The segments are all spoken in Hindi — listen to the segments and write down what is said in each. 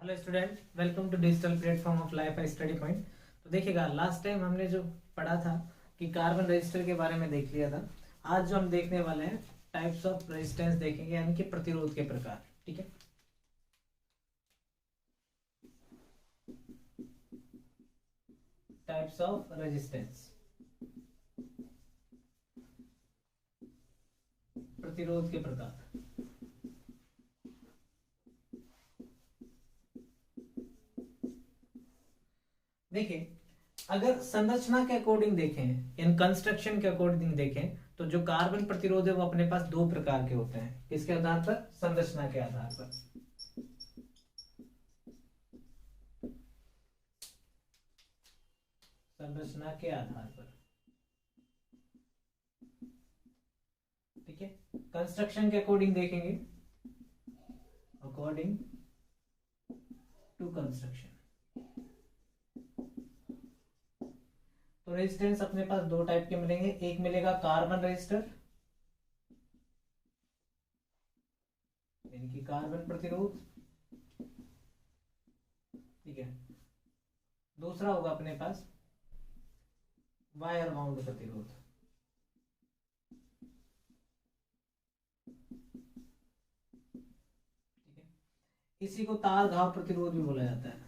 Hello student, welcome to digital platform of Life Study Point. तो देखिएगा, लास्ट टाइम हमने जो पढ़ा था कि कार्बन रजिस्टर के बारे में देख लिया था। आज जो हम देखने वाले हैं टाइप्स ऑफ रेजिस्टेंस देखेंगे, यानी कि प्रतिरोध के प्रकार। ठीक है, टाइप्स ऑफ रेजिस्टेंस, प्रतिरोध के प्रकार। देखिए, अगर संरचना के अकॉर्डिंग देखें, इन कंस्ट्रक्शन के अकॉर्डिंग देखें, तो जो कार्बन प्रतिरोध है वो अपने पास दो प्रकार के होते हैं। किसके आधार पर? संरचना के आधार पर। संरचना के आधार पर, ठीक है। कंस्ट्रक्शन के अकॉर्डिंग देखेंगे, अकॉर्डिंग टू कंस्ट्रक्शन। तो रेजिस्टेंस अपने पास दो टाइप के मिलेंगे। एक मिलेगा कार्बन रेजिस्टर, यानी कि कार्बन प्रतिरोध, ठीक है। दूसरा होगा अपने पास वायर बाउंड प्रतिरोध, ठीक है। इसी को तार घाव प्रतिरोध भी बोला जाता है।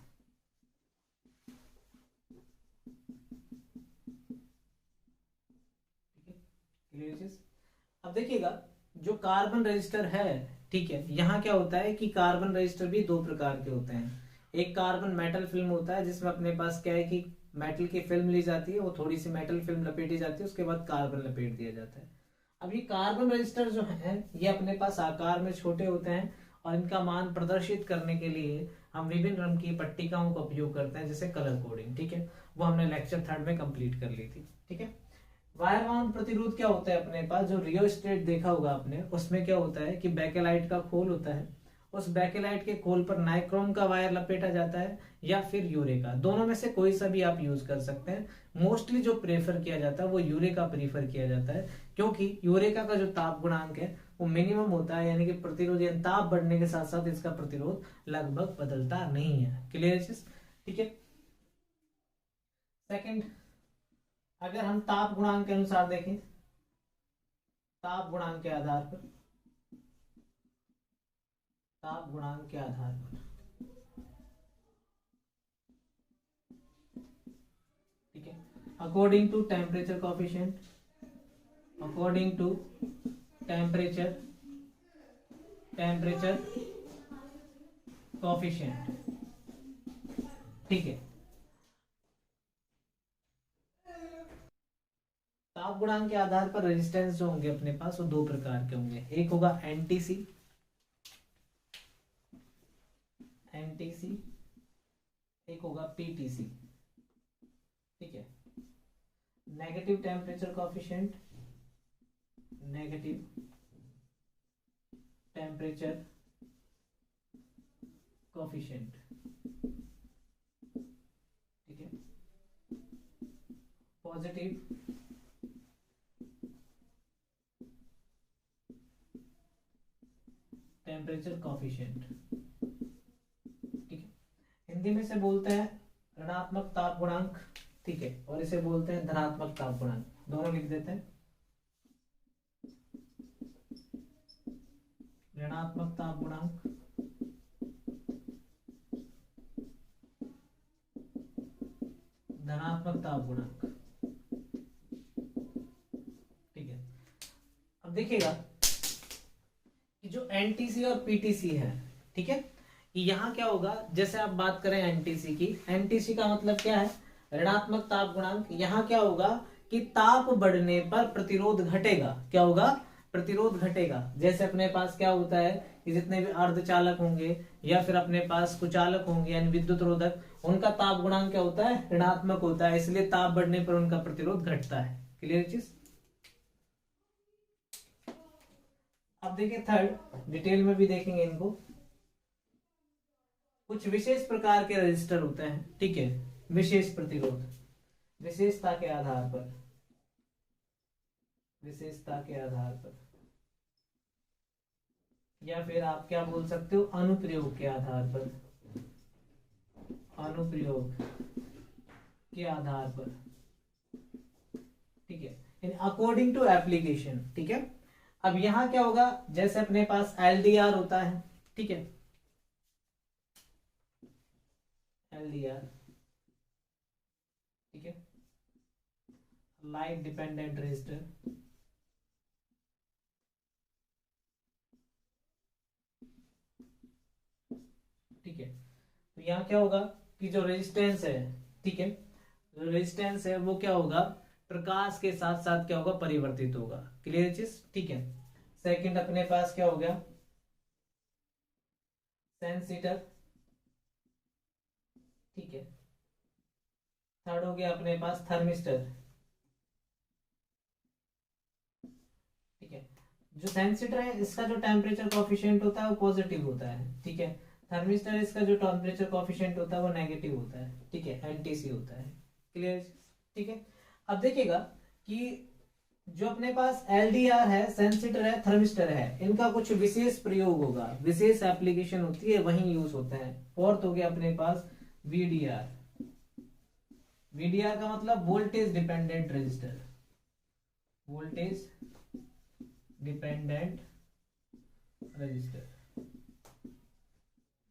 अब देखिएगा, जो कार्बन रजिस्टर है, ठीक है, यहाँ क्या होता है कि कार्बन रजिस्टर भी दो प्रकार के होते हैं। एक कार्बन मेटल फिल्म होता है, जिसमें अपने पास क्या है कि मेटल की फिल्म ली जाती है, वो थोड़ी सी मेटल फिल्म लपेटी जाती है, उसके बाद कार्बन लपेट दिया जाता है। अब ये कार्बन रजिस्टर जो है, ये अपने पास आकार में छोटे होते हैं, और इनका मान प्रदर्शित करने के लिए हम विभिन्न रंग की पट्टिकाओं का उपयोग करते हैं, जैसे कलर कोडिंग, ठीक है। वो हमने लेक्चर 3 में कंप्लीट कर ली थी, ठीक है। वायर बाउंड प्रतिरोध क्या होता है? अपने पास जो रियोस्टेट देखा होगा आपने, उसमें क्या होता है कि बेकेलाइट का खोल होता है, उस बेकेलाइट के खोल पर नाइक्रोम का वायर लपेटा जाता है, या फिर यूरेका, दोनों में से कोई सा भी आप यूज कर सकते हैं। मोस्टली जो प्रेफर किया जाता है वो यूरेका प्रीफर किया जाता है, क्योंकि यूरेका का जो ताप गुणांक है वो मिनिमम होता है, यानी कि प्रतिरोध, यानी ताप बढ़ने के साथ साथ इसका प्रतिरोध लगभग बदलता नहीं है। क्लियर चीज, ठीक है। सेकंड, अगर हम ताप गुणांक के अनुसार देखें, ताप गुणांक के आधार पर, ताप गुणांक के आधार पर, ठीक है, according to temperature coefficient, according to temperature temperature coefficient, ठीक है। ताप गुणांक के आधार पर रेजिस्टेंस जो होंगे अपने पास, वो दो प्रकार के होंगे। एक होगा एनटीसी, एनटीसी, एक होगा पीटीसी, ठीक है। Negative temperature coefficient, negative temperature coefficient, ठीक है। पॉजिटिव टेम्परेचर कॉफिशिएंट, ठीक है। हिंदी में से बोलते हैं ऋणात्मक ताप गुणांक, ठीक है, और इसे बोलते हैं धनात्मक ताप गुणांक। दोनों लिख देते हैं, ऋणात्मक ताप गुणांक, धनात्मक ताप गुणांक, ठीक है। अब देखिएगा कि जो एनटीसी और पीटीसी है, ठीक है, यहाँ क्या होगा, जैसे आप बात करें एनटीसी की, एनटीसी का मतलब क्या है? ऋणात्मक ताप गुणांक। यहाँ क्या होगा कि ताप बढ़ने पर प्रतिरोध घटेगा। क्या होगा? प्रतिरोध घटेगा। जैसे अपने पास क्या होता है कि जितने भी अर्धचालक होंगे या फिर अपने पास कुचालक होंगे, यानी विद्युत रोधक, उनका ताप गुणांक क्या होता है? ऋणात्मक होता है, इसलिए ताप बढ़ने पर उनका प्रतिरोध घटता है। क्लियर चीज? अब देखिए थर्ड, डिटेल में भी देखेंगे इनको। कुछ विशेष प्रकार के रजिस्टर होते हैं, ठीक है, विशेष प्रतिरोध, विशेषता के आधार पर, विशेषता के आधार पर, या फिर आप क्या बोल सकते हो, अनुप्रयोग के आधार पर, अनुप्रयोग के आधार पर, ठीक है, इन अकॉर्डिंग टू एप्लीकेशन, ठीक है। अब यहां क्या होगा, जैसे अपने पास एलडीआर होता है, ठीक है, एलडीआर, ठीक है, लाइट डिपेंडेंट रजिस्टर, ठीक है। तो यहाँ क्या होगा कि जो रेजिस्टेंस है, ठीक है, जो रेजिस्टेंस है वो क्या होगा, प्रकाश के साथ साथ क्या होगा, परिवर्तित होगा। क्लियर चीज, ठीक है। सेकंड अपने पास क्या हो गया, सेंसिटर, ठीक है। थर्ड हो गया अपने पास थर्मिस्टर, ठीक है। जो सेंसिटर है इसका जो टेम्परेचर कोफिशिएंट होता है वो पॉजिटिव होता है, ठीक है। थर्मिस्टर इसका जो टेम्परेचर कोफिशिएंट होता है वो नेगेटिव होता है, ठीक है, एनटीसी होता है। क्लियर, ठीक है। अब देखिएगा कि जो अपने पास एलडीआर है, सेंसिटर है, थर्मिस्टर है, इनका कुछ विशेष प्रयोग होगा, विशेष एप्लीकेशन होती है, वहीं यूज होता है। फोर्थ हो गया अपने पास वीडीआर, वीडीआर का मतलब voltage dependent register, voltage dependent register,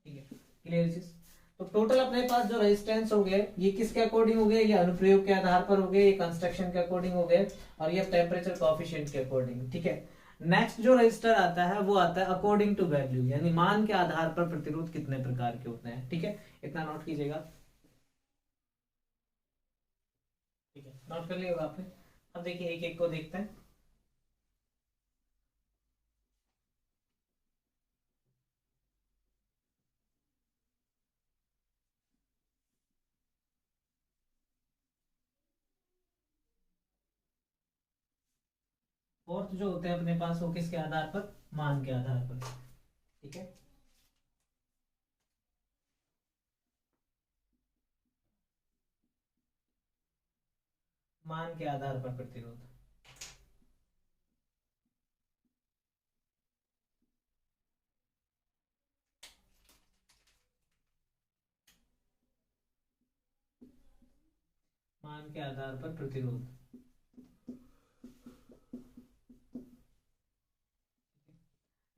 ठीक है। क्लियर चीज। तो टोटल अपने पास जो रेजिस्टेंस हो गए ये किसके अकॉर्डिंग हो गए, ये अनुप्रयोग के आधार पर हो गए, ये कंस्ट्रक्शन के अकॉर्डिंग हो गए, और ये टेम्परेचर कोएफिशिएंट के अकॉर्डिंग, ठीक है। नेक्स्ट जो रजिस्टर आता है वो आता है अकॉर्डिंग टू वैल्यू, यानी मान के आधार पर प्रतिरोध कितने प्रकार के होते हैं, ठीक है। इतना नोट कीजिएगा, ठीक है, नोट कर लिया आपने। अब देखिए एक एक को देखते हैं। फोर्थ जो होते हैं अपने पास वो किसके आधार पर, मान के आधार पर, ठीक है। मान के आधार पर प्रतिरोध, मान के आधार पर प्रतिरोध,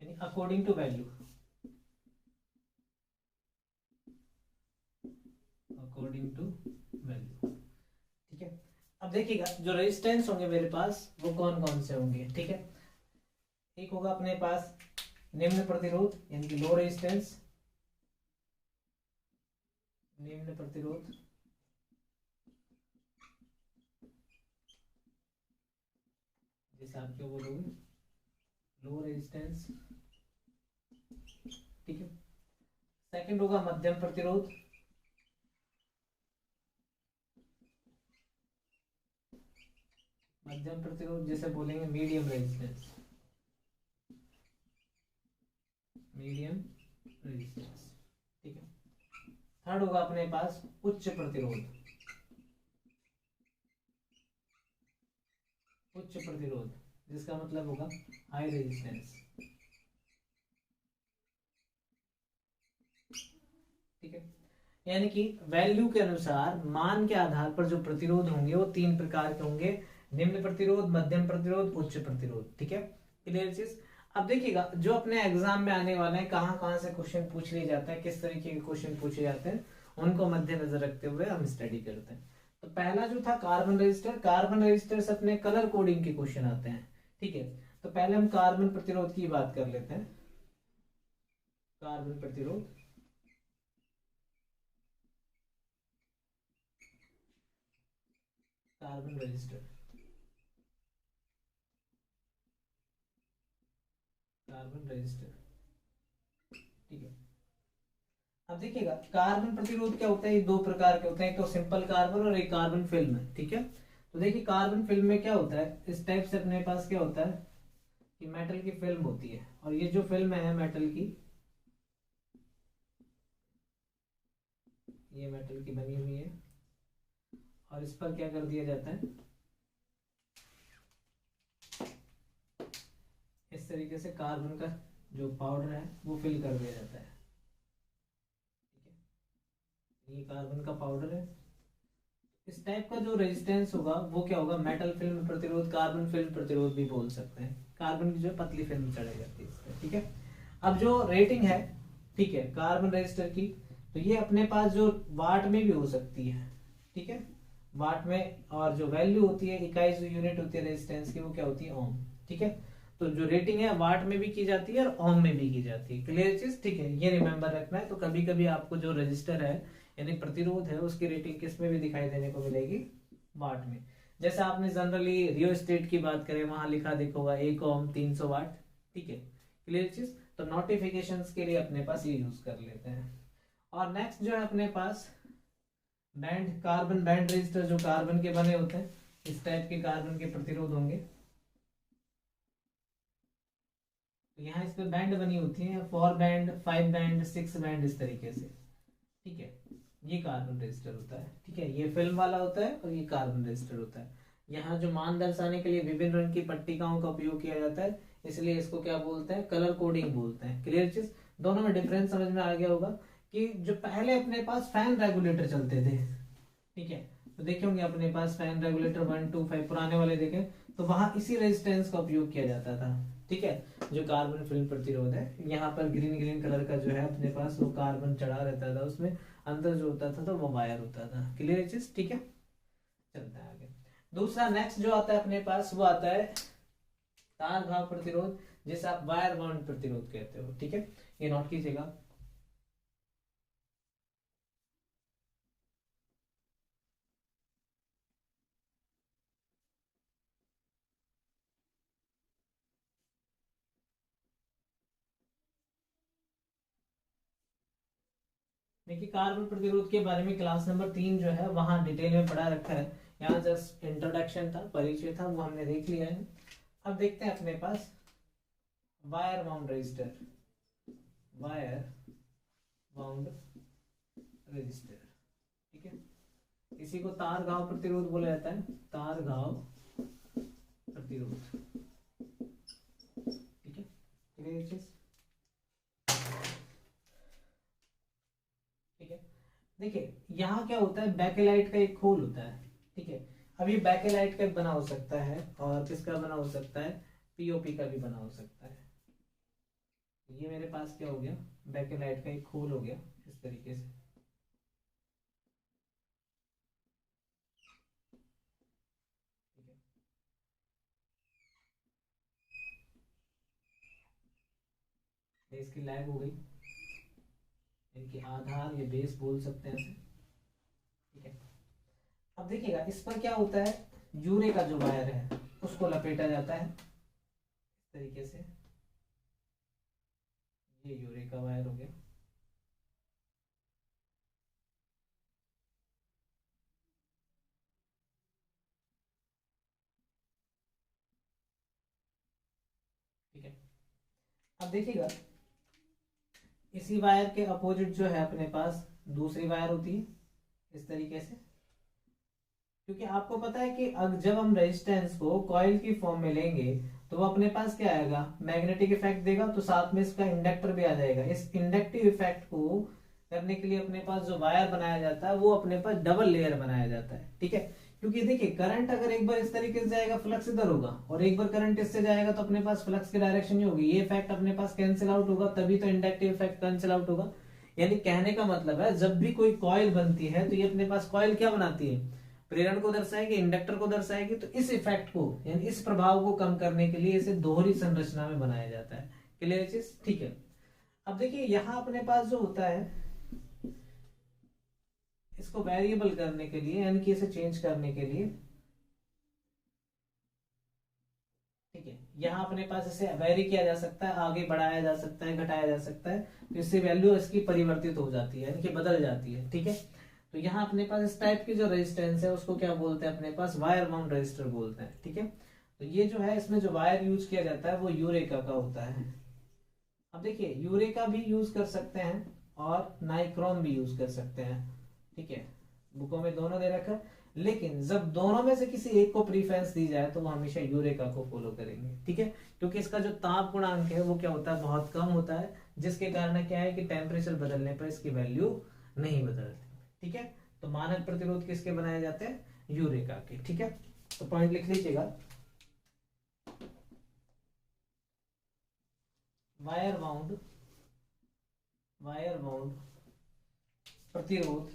यानी according to value, according to value, ठीक है। अब देखिएगा जो रेजिस्टेंस होंगे मेरे पास वो कौन कौन से होंगे, ठीक है। एक होगा अपने पास निम्न प्रतिरोध यानी कि लो रेजिस्टेंस, निम्न प्रतिरोध, जैसे आप क्यों बोलोगे, लो रेजिस्टेंस, ठीक है। सेकंड होगा मध्यम प्रतिरोध, मध्यम प्रतिरोध जैसे बोलेंगे मीडियम रेजिस्टेंस, मीडियम रेजिस्टेंस, ठीक है। थर्ड होगा अपने पास उच्च प्रतिरोध, उच्च प्रतिरोध जिसका मतलब होगा हाई रेजिस्टेंस, ठीक है। यानी कि वैल्यू के अनुसार मान के आधार पर जो प्रतिरोध होंगे वो तीन प्रकार के होंगे, निम्न प्रतिरोध, मध्यम प्रतिरोध, उच्च प्रतिरोध, ठीक है। क्लियर चीज। अब देखिएगा जो अपने एग्जाम में आने वाले हैं कहाँ कहाँ से क्वेश्चन पूछ लिए जाते हैं, किस तरीके के क्वेश्चन पूछे जाते हैं, उनको मद्देनजर रखते हुए हम स्टडी करते हैं। तो पहला जो था कार्बन रजिस्टर, कार्बन रजिस्टर से अपने कलर कोडिंग के क्वेश्चन आते हैं, ठीक है। तो पहले हम कार्बन प्रतिरोध की बात कर लेते हैं, कार्बन प्रतिरोध, कार्बन रजिस्टर, कार्बन रजिस्टर, ठीक है। अब देखिएगा कार्बन प्रतिरोध क्या होता है, ये दो प्रकार के होते हैं, एक तो सिंपल कार्बन और एक कार्बन फिल्म, ठीक है। तो देखिए कार्बन फिल्म में क्या होता है, इस टाइप से अपने पास क्या होता है कि मेटल की फिल्म होती है, और ये जो फिल्म है मेटल की, ये मेटल की बनी हुई है, और इस पर क्या कर दिया जाता है, इस तरीके से कार्बन का जो पाउडर है वो फिल कर दिया जाता है, ठीक है। ये कार्बन का पाउडर है। इस टाइप का जो रेजिस्टेंस होगा वो क्या होगा, मेटल फिल्म प्रतिरोध, कार्बन फिल्म प्रतिरोध भी बोल सकते हैं। कार्बन की जो है पतली फिल्म चढ़ाई जाती है इस पे, ठीक है। अब जो रेटिंग है, ठीक है, कार्बन रेजिस्टर की, तो ये अपने पास जो वाट में भी हो सकती है, ठीक है, वाट में। और जो वैल्यू होती है, इकाई जो यूनिट होती है रेजिस्टेंस की, वो क्या होती है, ओम, ठीक है। तो जो रेटिंग है वाट में भी की जाती है और ओम में भी की जाती है। क्लियर चीज, ठीक है, ये रिमेंबर रखना है। तो कभी कभी आपको जो रजिस्टर है यानी प्रतिरोध है उसकी रेटिंग किस में भी दिखाई देने को मिलेगी, वाट में। जैसे आपने जनरली रियो स्टेट की बात करें, वहां लिखा देखा होगा 1 ओम 300 वाट, ठीक है। क्लियर चीज, तो नोटिफिकेशन के लिए अपने पास ये यूज कर लेते हैं। और नेक्स्ट जो है अपने पास बैंड, कार्बन बैंड रेजिस्टर, जो कार्बन के बने होते हैं, इस टाइप के कार्बन के प्रतिरोध होंगे। तो यहाँ इस पे बैंड बनी होती है, 4 बैंड, 5 बैंड, 6 बैंड, इस तरीके से, ठीक है। ये कार्बन रेजिस्टर होता है, ठीक है। ये फिल्म वाला होता है और ये कार्बन रेजिस्टर होता है। यहाँ जो मान दर्शाने के लिए विभिन्न रंग की पट्टिकाओं का उपयोग किया जाता है, इसलिए इसको क्या बोलते हैं, कलर कोडिंग बोलते हैं। क्लियर चीज, दोनों में डिफरेंस समझ में आ गया होगा कि जो पहले अपने पास फैन रेगुलेटर चलते थे, ठीक है, तो देखे होंगे अपने पास फैन रेगुलेटर 1 2 5 पुराने वाले देखे, तो वहां इसी रेजिस्टेंस का उपयोग किया जाता था, ठीक है। जो कार्बन फिल्म प्रतिरोध है, यहाँ पर ग्रीन ग्रीन कलर का जो है अपने पास वो कार्बन चढ़ा रहता था, उसमें अंदर जो होता था तो वो वायर होता था। क्लियर चीज, ठीक है, चलता है आगे। दूसरा नेक्स्ट जो आता है अपने पास, वो आता है तार घाव प्रतिरोध, जिसे आप वायर बाउंड प्रतिरोध कहते हो, ठीक है। ये नोट कीजिएगा। देखिए, कार्बन प्रतिरोध के बारे में क्लास नंबर 3 जो है वहां डिटेल में पढ़ा रखा है। यहाँ जस्ट इंट्रोडक्शन था, परिचय था, वो हमने देख लिया है। अब देखते हैं अपने पास wire wound resistor, wire wound resistor, ठीक है। इसी को तार घाव प्रतिरोध बोला जाता है, तार घाव प्रतिरोध, ठीक है। क्लियर चीज, ठीक है। देखिए यहाँ क्या होता है, बैकेलाइट का एक खोल होता है, ठीक है। अब ये बैकेलाइट का बना हो सकता है और किसका बना हो सकता है, पीओपी का भी बना हो सकता है। ये मेरे पास क्या हो गया, बैकेलाइट का एक खोल हो गया इस तरीके से, ठीक है। ये इसकी लैग हो गई, इनकी आधार या बेस बोल सकते हैं इसे, ठीक है। अब देखिएगा इस पर क्या होता है, यूरे का जो वायर है उसको लपेटा जाता है इस तरीके से। ये यूरे का वायर हो गया, ठीक है। अब देखिएगा इसी वायर के अपोजिट जो है अपने पास दूसरी वायर होती है इस तरीके से, क्योंकि आपको पता है कि अब जब हम रेजिस्टेंस को कॉइल की फॉर्म में लेंगे तो वो अपने पास क्या आएगा, मैग्नेटिक इफेक्ट देगा, तो साथ में इसका इंडक्टर भी आ जाएगा। इस इंडक्टिव इफेक्ट को करने के लिए अपने पास जो वायर बनाया जाता है वो अपने पास डबल लेयर बनाया जाता है, ठीक है। क्योंकि देखिए करंट अगर एक बार इस तरीके से जाएगा फ्लक्स इधर होगा, और एक बार करंट इससे जाएगा तो अपने पास फ्लक्स की डायरेक्शन ही होगी, ये इफेक्ट अपने पास कैंसिल आउट होगा, तभी तो इंडक्टिव इफेक्ट कैंसिल आउट होगा। यानी कहने का मतलब है जब भी कोई कॉइल बनती है तो ये अपने पास कॉइल क्या बनाती है, प्रेरण को दर्शाएगी, इंडक्टर को दर्शाएगी। तो इस इफेक्ट को यानी इस प्रभाव को कम करने के लिए इसे दोहरी संरचना में बनाया जाता है। क्लियर चीज, ठीक है। अब देखिए यहाँ अपने पास जो होता है, इसको वेरिएबल करने के लिए यानी कि इसे चेंज करने के लिए, ठीक है, यहाँ अपने पास इसे वेरी किया जा सकता है, आगे बढ़ाया जा सकता है, घटाया जा सकता है, तो इससे वैल्यू इसकी परिवर्तित हो जाती है यानी कि बदल जाती है, ठीक है। तो यहाँ अपने पास इस टाइप की जो रेजिस्टेंस है उसको क्या बोलते हैं, अपने पास वायर बाउंड रेजिस्टर बोलते हैं, ठीक है। तो ये जो है इसमें जो वायर यूज किया जाता है वो यूरेका का होता है। अब देखिए यूरेका भी यूज कर सकते हैं और नाइक्रोम भी यूज कर सकते हैं, ठीक है। बुकों में दोनों दे रखा है, लेकिन जब दोनों में से किसी एक को प्रीफरेंस दी जाए तो वो हमेशा यूरेका को फॉलो करेंगे, ठीक है। क्योंकि इसका जो ताप गुणांक है वो क्या होता है, बहुत कम होता है, जिसके कारण क्या है कि टेम्परेचर बदलने पर इसकी वैल्यू नहीं बदलती। ठीक है। तो मानक प्रतिरोध किसके बनाए जाते हैं? यूरेका के। ठीक है, तो पॉइंट लिख लीजिएगा, वायर बाउंड प्रतिरोध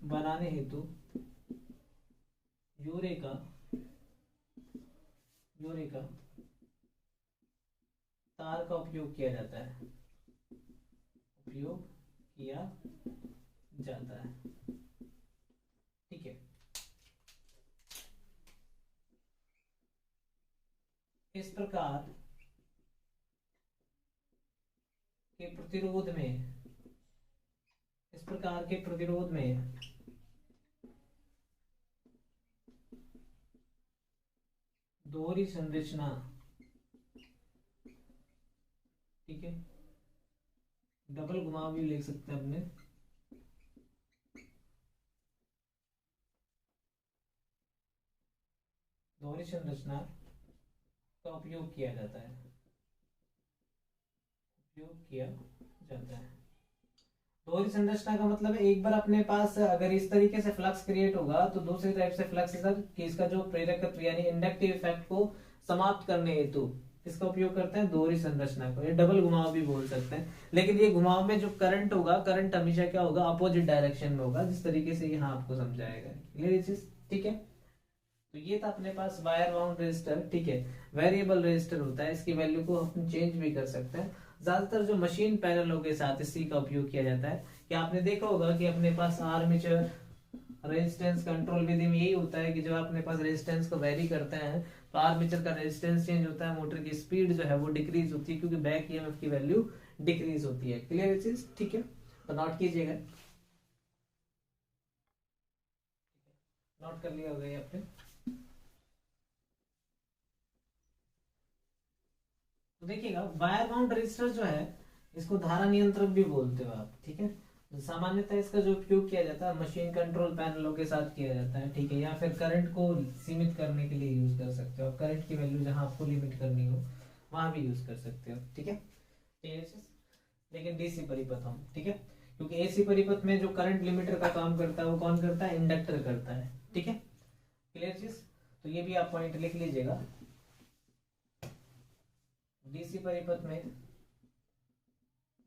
बनाने हेतु यूरेका तार का उपयोग किया जाता है। ठीक है। इस प्रकार के प्रतिरोध में दोहरी संरचना, ठीक है, डबल घुमाव भी लिख सकते हैं अपने, दोहरी संरचना का उपयोग किया जाता है। दोहरी संरचना का मतलब है एक बार अपने पास अगर इस तरीके से फ्लक्स क्रिएट होगा तो दूसरी टाइप से फ्लक्स कि इसका जो प्रेरकत्व यानी इंडक्टिव इफेक्ट को समाप्त करने हेतु इसका उपयोग करते हैं दोहरी संरचना को। ये डबल घुमाव भी बोल सकते हैं, लेकिन ये घुमाव में जो करंट होगा, करंट हमेशा क्या होगा? अपोजिट डायरेक्शन में होगा, जिस तरीके से यहाँ आपको समझाएगा। क्लियर ये चीज? ठीक है, तो ये था अपने पास वायर बाउंड रेजिस्टर। ठीक है, वेरिएबल रेजिस्टर होता है, इसकी वैल्यू को हम चेंज भी कर सकते हैं। ज्यादातर जो मशीन पैनलों के साथ इसी का उपयोग किया जाता है। कि आपने देखा होगा कि अपने पास आर्मेचर रेजिस्टेंस कंट्रोल विधि में यही होता है कि जब अपने पास रेजिस्टेंस को वेरी करते हैं तो आर्मेचर का रेजिस्टेंस चेंज होता है, मोटर की स्पीड जो है वो डिक्रीज होती है, क्योंकि बैक ईएमएफ की वैल्यू डिक्रीज होती है। क्लियर चीज? ठीक है, तो नोट कीजिएगा, नोट कर लिया होगा ये आपने। तो देखिएगा, वायर बाउंड रेजिस्टर जो है इसको धारा नियंत्रक भी बोलते हो आप। ठीक है, सामान्यतः इसका जो उपयोग किया जाता है मशीन कंट्रोल पैनलों के साथ किया जाता है। ठीक है, या फिर करंट को सीमित करने के लिए यूज कर सकते हो, करंट की वैल्यू जहां आपको लिमिट करनी हो वहां भी यूज कर सकते हो। ठीक है, लेकिन डीसी परिपथ हम, ठीक है, क्योंकि एसी परिपथ में जो करंट लिमिटर का काम करता है वो कौन करता है? इंडक्टर करता है। ठीक है, क्लियर चीज? तो ये भी आप पॉइंट लिख लीजिएगा, डीसी परिपथ में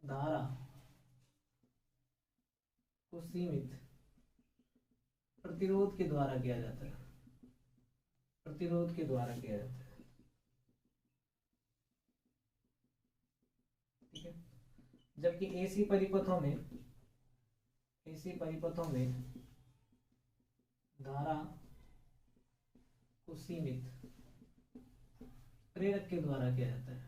धारा को सीमित प्रतिरोध के द्वारा किया जाता है। ठीक है, जबकि एसी परिपथों में धारा को सीमित प्रेरक के द्वारा किया जाता है।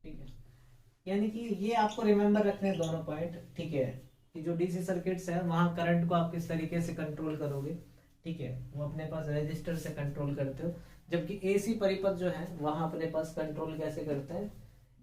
ठीक है, यानी कि ये आपको रिमेंबर रखने हैं दोनों पॉइंट। ठीक है, कि जो डीसी सर्किट्स है वहां करंट को आप किस तरीके से कंट्रोल करोगे। ठीक है, वो अपने पास रेजिस्टर से कंट्रोल करते हो, जबकि एसी परिपथ जो है वहां अपने पास कंट्रोल कैसे करते हैं?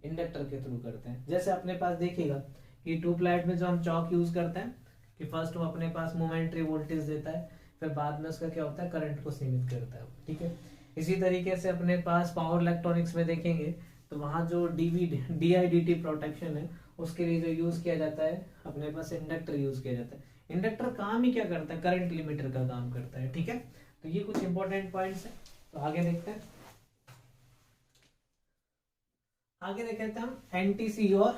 इंडक्टर के थ्रू करते हैं। जैसे अपने पास देखिएगा कि ट्यूबलाइट में जो हम चौक यूज करते हैं कि फर्स्ट वो अपने पास मोमेंटरी वोल्टेज देता है, फिर बाद में उसका क्या होता है? करंट को सीमित करता है। ठीक है, इसी तरीके से अपने पास पावर इलेक्ट्रॉनिक्स में देखेंगे तो वहां जो DIDT प्रोटेक्शन है उसके लिए जो यूज किया जाता है अपने पास इंडक्टर यूज किया जाता है। इंडक्टर काम ही क्या करता है? करंट लिमिटर का काम करता है। ठीक है, तो ये कुछ इंपॉर्टेंट पॉइंट्स है। तो आगे देखते हैं, हम एनटीसी और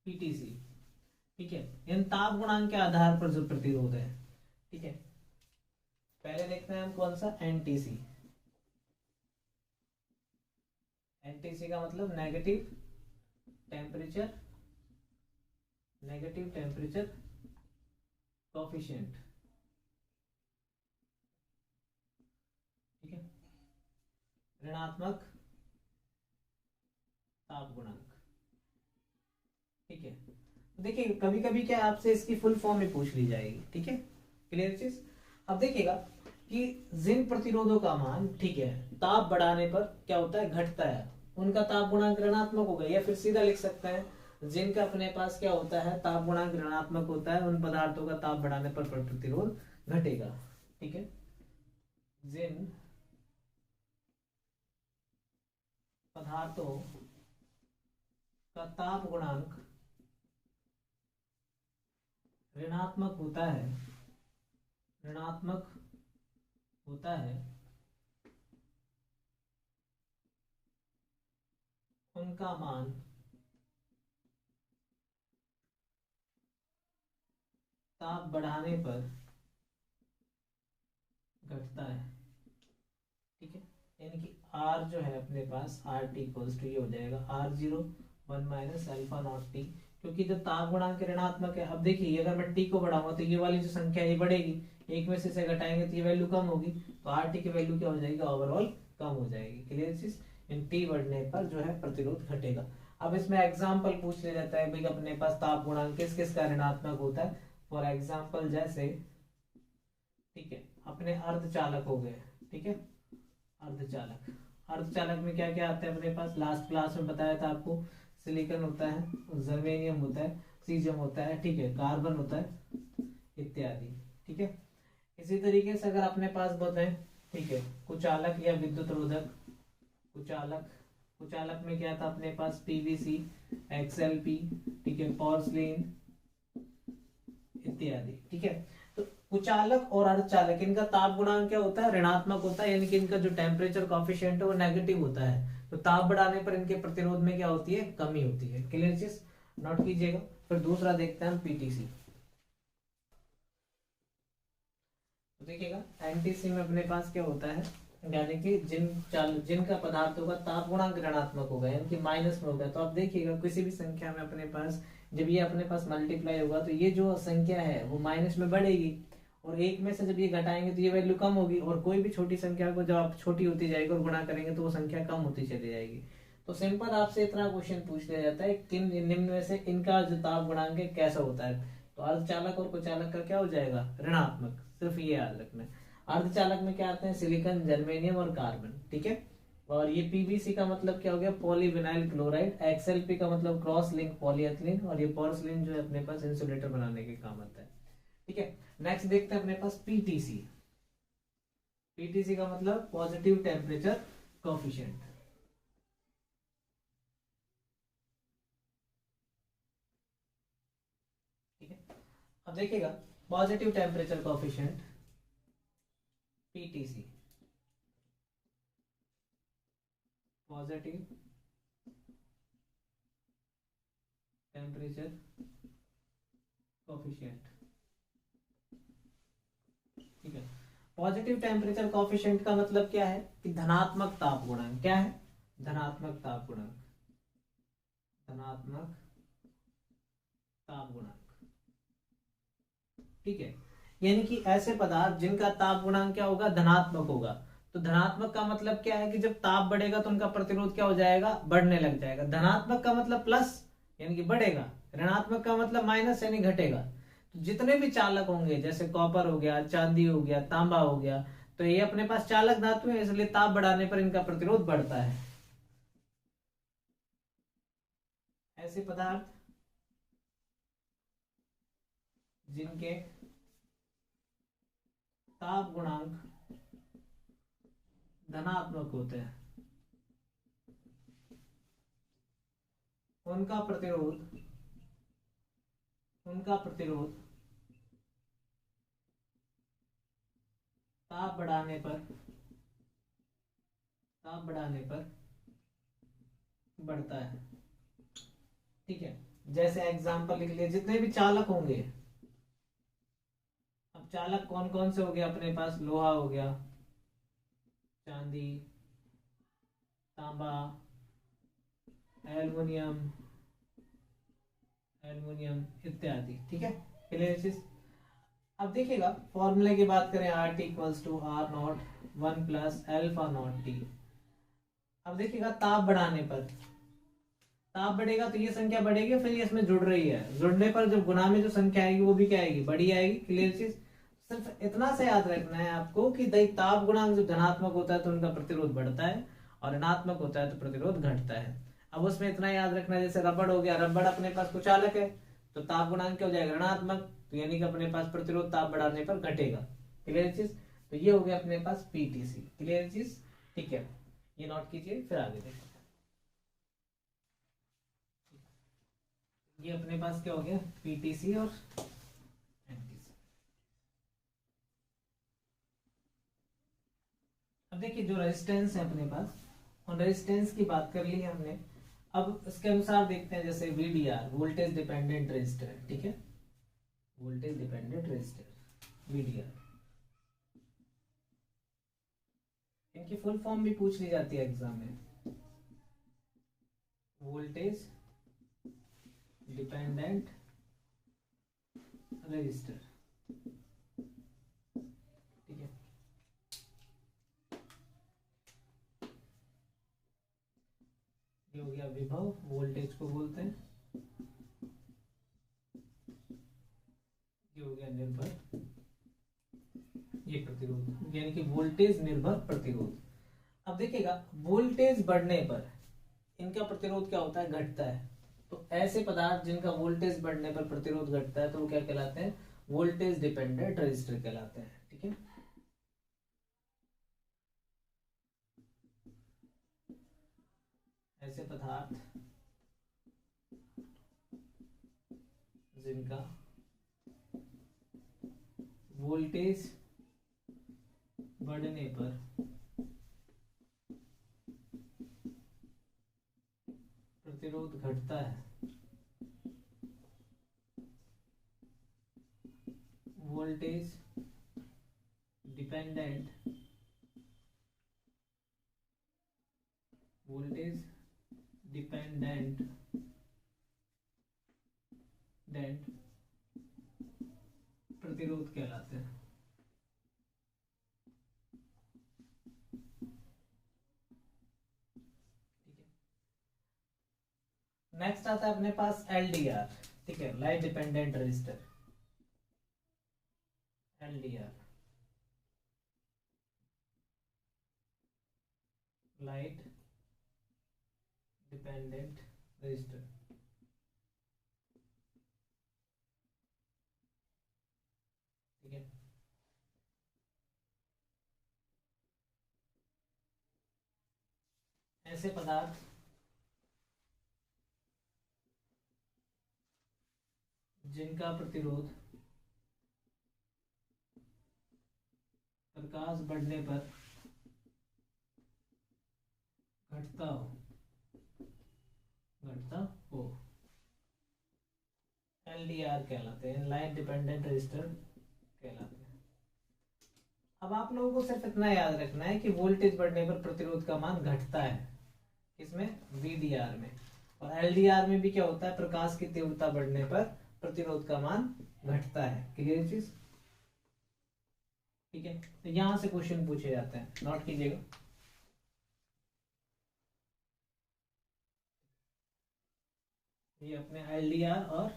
पीटीसी। ठीक है, इन ताप गुणांक के आधार पर जो प्रतिरोध है। ठीक है, पहले देखते हैं हम कौन सा? एनटीसी। एनटीसी का मतलब नेगेटिव टेम्परेचर कोफिशिएंट। ठीक है, ऋणात्मक ताप गुणांक। ठीक है, देखिए कभी कभी क्या आपसे इसकी फुल फॉर्म में पूछ ली जाएगी। ठीक है, क्लियर चीज? अब देखिएगा कि जिन प्रतिरोधों का मान, ठीक है, ताप बढ़ाने पर क्या होता है? घटता है, उनका ताप गुणांक ऋणात्मक होगा। या फिर सीधा लिख सकते हैं जिनका अपने पास क्या होता है? ताप गुणांक ऋणात्मक होता है, उन पदार्थों का ताप बढ़ाने पर प्रतिरोध घटेगा। ठीक है, जिन पदार्थों का ताप गुणांक ऋणात्मक होता है, ऋणात्मक होता है, उनका मान ताप बढ़ाने पर घटता है। ठीक है, यानी कि R जो है अपने पास आर टी इक्वल्स टू ये हो जाएगा R0 1 minus alpha not T, क्योंकि जब ताप गुणांक ऋणात्मक है। अब देखिए अगर मैं टी को बढ़ाऊंगा तो ये वाली जो संख्या ये बढ़ेगी, एक में से इसे घटाएंगे तो ये वैल्यू कम होगी, तो आर टी की वैल्यू क्या हो जाएगी, ओवरऑल कम हो जाएगी। क्लियर चीज, इन टी बढ़ने पर जो है प्रतिरोध घटेगा। अब इसमें एग्जाम्पल पूछ लिया जाता है भाई अपने पास ताप गुणांक किस किस का ऋणात्मक होता है। फॉर एग्जाम्पल जैसे, ठीक है, अपने अर्धचालक हो गए। ठीक है, अर्धचालक, अर्धचालक में क्या क्या आता है अपने पास, लास्ट क्लास में बताया था आपको, सिलिकॉन होता है, जर्मेनियम होता है, सीजियम होता है, ठीक है, कार्बन होता है इत्यादि। ठीक है, इसी तरीके से अगर अपने पास बताएं, ठीक है, कुचालक या विद्युत रोधक, कुचालक, कुचालक में क्या था अपने पास, पीवीसी, एक्सएलपी, ठीक है, पोर्सिलेन इत्यादि। ठीक है, तो कुचालक और अर्धचालक इनका ताप गुणांक क्या होता है, ऋणात्मक होता है, यानी कि इनका जो टेम्परेचर कॉफिशिएंट है वो नेगेटिव होता है। तो ताप बढ़ाने पर इनके प्रतिरोध में क्या होती है, कमी होती है। क्लियर चीज, नोट कीजिएगा। फिर दूसरा देखते हैं हम पीटीसी। तो देखिएगा एनटीसी में अपने पास क्या होता है, यानी कि जिनका पदार्थों का ताप गुणांक ऋणात्मक होगा, यानी कि माइनस में होगा। तो आप देखिएगा किसी भी संख्या में अपने पास जब ये अपने पास मल्टीप्लाई होगा तो ये जो संख्या है वो माइनस में बढ़ेगी, और एक में से जब ये घटाएंगे तो ये वैल्यू कम होगी, और कोई भी छोटी संख्या को जब आप छोटी होती जाएगी और गुणा करेंगे तो वो संख्या कम होती चली जाएगी। तो सिंपल आपसे इतना क्वेश्चन पूछ लिया जाता है, किन निम्न में से इनका जो ताप गुणांक है कैसा होता है। तो अर्धचालक और कुचालक का क्या हो जाएगा, ऋणात्मक, सिर्फ ये याद रखना है। अर्धचालक में क्या आते हैं, सिलिकॉन, जर्मेनियम और कार्बन। ठीक है, और ये पीवीसी का मतलब क्या हो गया, पॉलीविनाइल क्लोराइड, एक्सएलपी का मतलब क्रॉस लिंक पॉलीएथिलीन, और ये पोर्सिलीन जो है अपने पास इंसुलेटर बनाने के काम आता है। ठीक है, नेक्स्ट देखते हैं अपने पास पीटीसी। पीटीसी का मतलब पॉजिटिव टेम्परेचर कोफिशिएंट। ठीक है, अब देखिएगा positive temperature coefficient PTC, positive temperature coefficient. ठीक है, पॉजिटिव टेम्परेचर कोफिशिएंट का मतलब क्या है कि धनात्मक ताप गुणांक। क्या है, धनात्मक ताप गुणांक, धनात्मक ताप गुणांक। ठीक है, यानी कि ऐसे पदार्थ जिनका ताप गुणांक क्या होगा, धनात्मक होगा। तो धनात्मक का मतलब क्या है कि जब ताप बढ़ेगा तो उनका प्रतिरोध क्या हो जाएगा, बढ़ने लग जाएगा। धनात्मक का मतलब प्लस यानी कि बढ़ेगा, ऋणात्मक का मतलब माइनस यानी घटेगा। तो जितने भी चालक होंगे, जैसे कॉपर हो गया, चांदी हो गया, तांबा हो गया, तो ये अपने पास चालक धातु है, इसलिए ताप बढ़ाने पर इनका प्रतिरोध बढ़ता है। ऐसे पदार्थ जिनके ताप गुणांक धनात्मक होते हैं उनका प्रतिरोध ताप बढ़ाने पर बढ़ता है। ठीक है, जैसे एग्जांपल लिख लिए, जितने भी चालक होंगे, अब चालक कौन कौन से हो गए अपने पास, लोहा हो गया, चांदी, तांबा, एल्युमिनियम इत्यादि। ठीक है, क्लियर चीज। अब देखिएगा फॉर्मूले की बात करें, R T equals to R not 1 plus alpha not T. अब देखिएगा ताप बढ़ाने पर, ताप बढ़ेगा तो ये संख्या बढ़ेगी, फिर ये इसमें जुड़ रही है, जुड़ने पर जो गुना में जो संख्या आएगी वो भी क्या आएगी, बड़ी आएगी। क्लियर चीज, सिर्फ इतना से याद रखना है आपको कि ताप गुणांक जब धनात्मक होता है तो उनका प्रतिरोध बढ़ता है, और ऋणात्मक होता है तो प्रतिरोध घटता है। अब उसमें इतना याद रखना है, जैसे रबड़ हो गया, रबड़ अपने पास कुचालक है तो ताप गुणांक क्या हो जाएगा, ऋणात्मक, तो यानी कि अपने पास प्रतिरोध ताप बढ़ाने पर घटेगा। क्लियर चीज। तो ये हो गया अपने पास पीटीसी। क्लियर चीज? ठीक है, ये नोट कीजिए, फिर आगे देखते हैं। ये अपने पास क्या हो गया, पीटीसी और एनटीसी। अब देखिए जो रेजिस्टेंस है अपने पास, उन रेजिस्टेंस की बात कर ली हमने। अब इसके अनुसार देखते हैं, जैसे वीडीआर, वोल्टेज डिपेंडेंट रेजिस्टर, ठीक है, वोल्टेज डिपेंडेंट रेजिस्टर वीडीआर। इनकी फुल फॉर्म भी पूछ ली जाती है एग्जाम में, वोल्टेज डिपेंडेंट रजिस्टर, ठीक है। ये हो गया विभव, वोल्टेज को बोलते हैं। ये हो गया निर्भर, ये प्रतिरोध, यानी कि वोल्टेज निर्भर प्रतिरोध। अब देखिएगा वोल्टेज बढ़ने पर इनका प्रतिरोध क्या होता है, घटता है। तो ऐसे पदार्थ जिनका वोल्टेज बढ़ने पर प्रतिरोध घटता है तो वो क्या कहलाते हैं, वोल्टेज डिपेंडेंट रेजिस्टर कहलाते हैं, ठीक है। ऐसे पदार्थ जिनका वोल्टेज बढ़ने पर प्रतिरोध घटता है, वोल्टेज डिपेंडेंट प्रतिरोध कहलाते हैं, ठीक है। नेक्स्ट आता है अपने पास एलडीआर, ठीक है, light dependent resistor, LDR, light dependent resistor. ठीक है, ऐसे पदार्थ जिनका प्रतिरोध प्रकाश बढ़ने पर घटता हो एलडीआर कहलाते हैं, लाइट डिपेंडेंट रेजिस्टर कहलाते हैं। अब आप लोगों को सिर्फ इतना याद रखना है कि वोल्टेज बढ़ने पर प्रतिरोध का मान घटता है, किसमें, वीडीआर में। और एलडीआर में भी क्या होता है, प्रकाश की तीव्रता बढ़ने पर प्रतिरोध का मान घटता है। क्लियर चीज? ठीक है, तो यहां से क्वेश्चन पूछे जाते हैं, नोट कीजिएगा। ये अपने एलडीआर और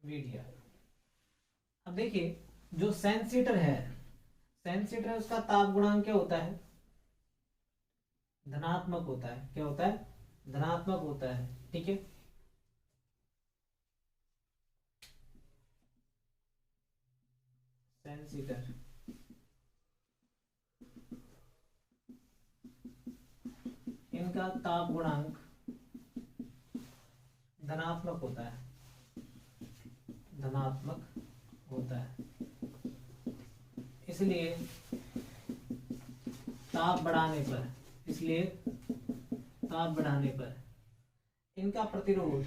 वीडीआर। अब देखिए जो सेंसीटर है, सेंसीटर है, उसका ताप गुणांक क्या होता है, धनात्मक होता है। क्या होता है, धनात्मक होता है, ठीक है। सेंसीटर इनका ताप गुणांक धनात्मक होता है, धनात्मक होता है। इसलिए ताप बढ़ाने पर, इसलिए ताप बढ़ाने पर इनका प्रतिरोध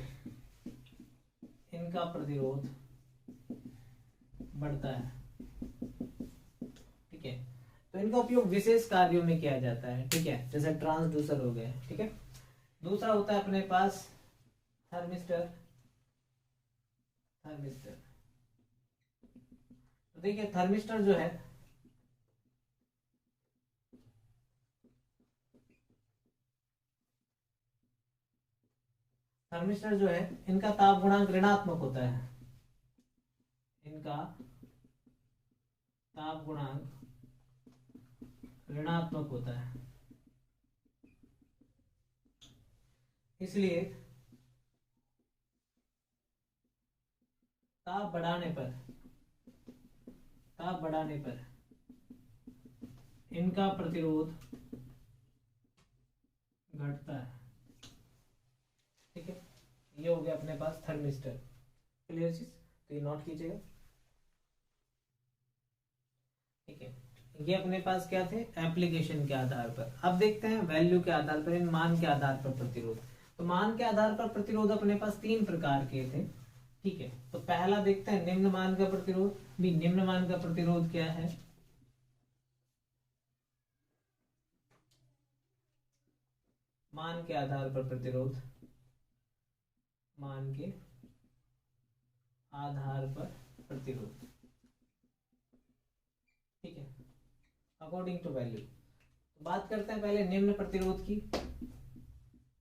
बढ़ता है, ठीक है। तो इनका उपयोग विशेष कार्यों में किया जाता है, ठीक है, जैसे ट्रांसड्यूसर हो गए, ठीक है। दूसरा होता है अपने पास थर्मिस्टर, तो देखिए थर्मिस्टर जो है, थर्मिस्टर जो है इनका ताप गुणांक ऋणात्मक होता है, इनका ताप गुणांक ऋणात्मक होता है। इसलिए ताप बढ़ाने पर इनका प्रतिरोध घटता है। ठीक है, ये हो गया अपने पास थर्मिस्टर। क्लियर चीज, तो ये नोट कीजिएगा। ठीक है, ये अपने पास क्या थे, एप्लीकेशन के आधार पर। अब देखते हैं वैल्यू के आधार पर, इन मान के आधार पर प्रतिरोध। तो मान के आधार पर प्रतिरोध अपने पास तीन प्रकार के थे। ठीक है, तो पहला देखते हैं निम्न मान का प्रतिरोध। भी निम्न मान का प्रतिरोध क्या है, मान के आधार पर प्रतिरोध, मान के आधार पर प्रतिरोध। ठीक है, अकॉर्डिंग टू वैल्यू। तो बात करते हैं पहले निम्न प्रतिरोध की।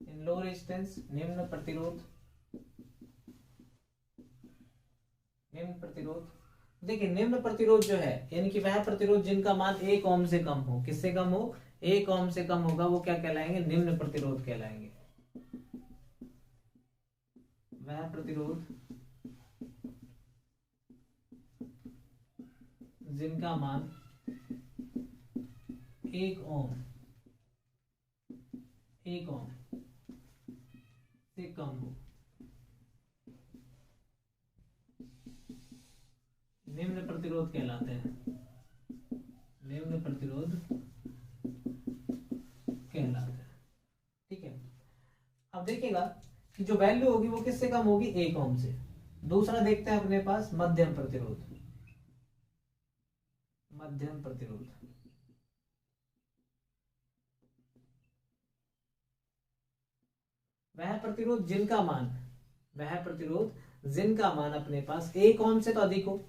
इन लो रेजिस्टेंस, निम्न प्रतिरोध, निम्न प्रतिरोध। देखिए निम्न प्रतिरोध जो है, यानी कि वह प्रतिरोध जिनका मान 1 ओम से कम हो। किससे कम हो, 1 ओम से कम होगा, वो क्या कहलाएंगे, निम्न प्रतिरोध कहलाएंगे। वह प्रतिरोध जिनका मान 1 ओम से कम हो, निम्न प्रतिरोध कहलाते हैं। निम्न प्रतिरोध कहलाते हैं। ठीक है, अब देखिएगा कि जो वैल्यू होगी वो किससे कम होगी, 1 ओम से। दूसरा देखते हैं अपने पास मध्यम प्रतिरोध। मध्यम प्रतिरोध, वह प्रतिरोध जिनका मान अपने पास 1 ओम से तो अधिक हो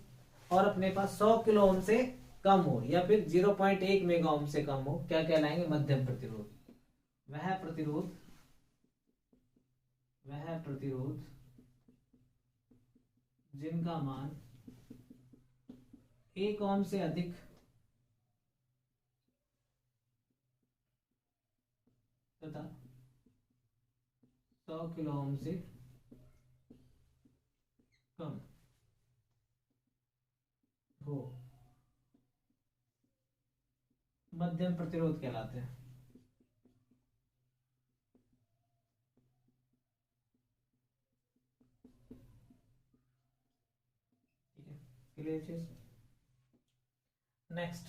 और अपने पास 100 किलो ओम से कम हो, या फिर 0.1 मेगा ओम से कम हो, क्या कहलाएंगे, मध्यम प्रतिरोध। वह प्रतिरोध जिनका मान 1 ओम से अधिक तथा 100 किलो ओम से कम हो, मध्यम प्रतिरोध कहलाते हैं। ठीक है, क्लियर चीज। नेक्स्ट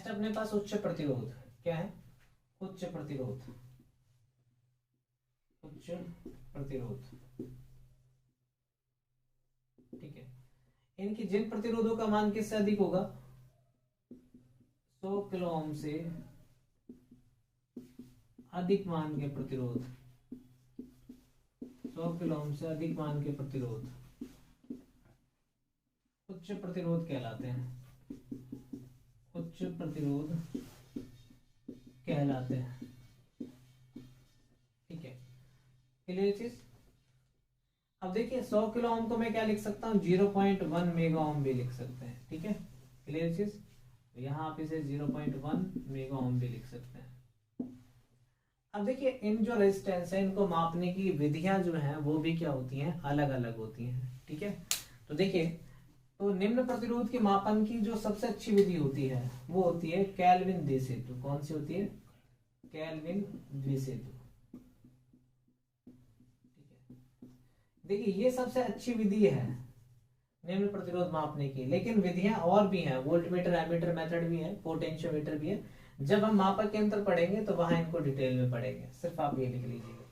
अपने पास उच्च प्रतिरोध। क्या है, उच्च प्रतिरोध। ठीक है, इनकी जिन प्रतिरोधों का मान किससे अधिक होगा, 100 किलो ओम से अधिक मान के प्रतिरोध, 100 किलो ओम से अधिक मान के प्रतिरोध उच्च प्रतिरोध कहलाते हैं। उच्च प्रतिरोध कहलाते हैं। ठीक है, क्लियर चीज। अब देखिए 100 किलो ओम को मैं क्या लिख सकता हूँ, 0.1 मेगा ओम भी लिख सकते हैं। ठीक है, क्लियर चीज। यहाँ आप इसे 0.1 मेगा ओम भी लिख सकते हैं। अब देखिए इन जो रेजिस्टेंस है, इनको मापने की विधियां जो हैं वो भी क्या होती हैं, अलग अलग होती हैं। ठीक है, तो देखिए, तो निम्न प्रतिरोध के मापन की जो सबसे अच्छी विधि होती है वो होती है केल्विन द्विसेतु। कौन सी होती है, केल्विन द्विसेतु। देखिए ये सबसे अच्छी विधि है निम्न प्रतिरोध मापने की, लेकिन विधियां और भी हैं, वोल्टमीटर, एमीटर मेथड भी है, पोटेंशियोमीटर भी है। जब हम मापक के अंतर पढ़ेंगे तो वहां इनको डिटेल में पढ़ेंगे, सिर्फ आप ये लिख लीजिएगा।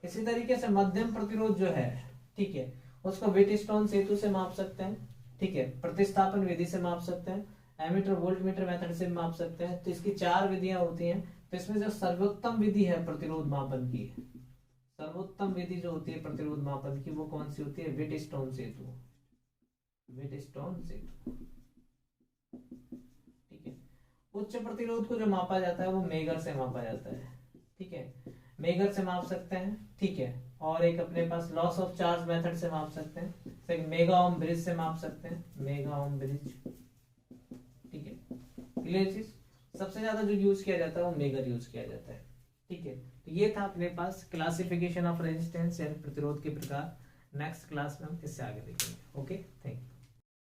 इसी तरीके से मध्यम प्रतिरोध जो है, ठीक है, उसको व्हीटस्टोन सेतु से माप सकते हैं। ठीक है, प्रतिस्थापन विधि से माप सकते हैं, एमीटर वोल्टमीटर मेथड से माप सकते हैं। तो इसकी 4 विधियां होती हैं। तो इसमें जो सर्वोत्तम विधि है प्रतिरोध मापन की, सर्वोत्तम विधि जो होती है प्रतिरोध मापन की, वो कौन सी होती है, व्हीटस्टोन सेतु। व्हीटस्टोन सेतु। ठीक है, उच्च प्रतिरोध को जो मापा जाता है वो मेगर से मापा जाता है। ठीक है, मेगर से माप सकते हैं। ठीक है, और एक अपने पास लॉस ऑफ चार्ज मेथड से माप सकते हैं, एक मेगा ओम ब्रिज से माप सकते हैं, मेगा ओम ब्रिज। ठीक है, क्लियर चीज। सबसे ज्यादा जो यूज किया जाता है वो मेगर यूज किया जाता है। ठीक है, तो ये था अपने पास क्लासिफिकेशन ऑफ रेजिस्टेंस यानी प्रतिरोध के प्रकार। नेक्स्ट क्लास में हम इससे आगे देखेंगे। Okay, thank you.